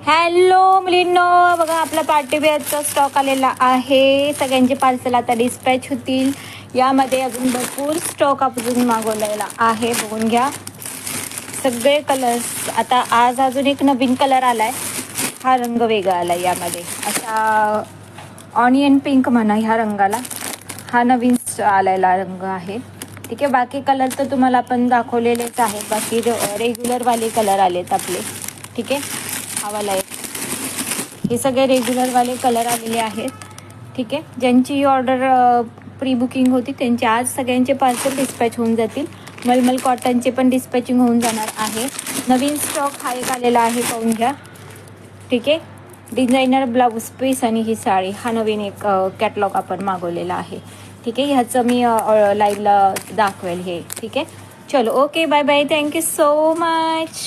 Hello मुलींनो, बघा आपला party वेअरचा stock आलेला आहे. सगळ्यांचे पार्सल आता डिस्पॅच होतील. यामध्ये अजून भरपूर स्टॉक अजून मागवलेला आहे, बघून घ्या. सगळे कलर्स आता आज अजून एक नवीन कलर आलाय. हा रंग वेगळा आलाय. यामध्ये असा ऑनियन पिंक म्हणा ह्या रंगाला. हा नवीन आलेला रंग आहे. ठीक आहे, बाकी कलर तर तुम्हाला आपण दाखवलेलेच आहे. बाकी रेग्युलरवाले कलर आलेत आपले. ठीक आहे, हवाला एक हे सगळे रेग्युलरवाले कलर आलेले आहेत. ठीक आहे, ज्यांची ऑर्डर प्री बुकिंग होती त्यांचे आज सगळ्यांचे पार्सल डिस्पॅच होऊन जातील. मलमल कॉटनचे पण डिस्पॅचिंग होऊन जाणार आहे. नवीन स्टॉक हा एक आलेला आहे, पाहून घ्या. ठीक आहे, डिझायनर ब्लाऊज पीस आणि ही साडी हा नवीन एक कॅटलॉग आपण मागवलेला आहे. ठीक आहे, ह्याचं मी लाईव्हला दाखवेल हे. ठीक आहे, चलो okay, bye bye, thank you so much.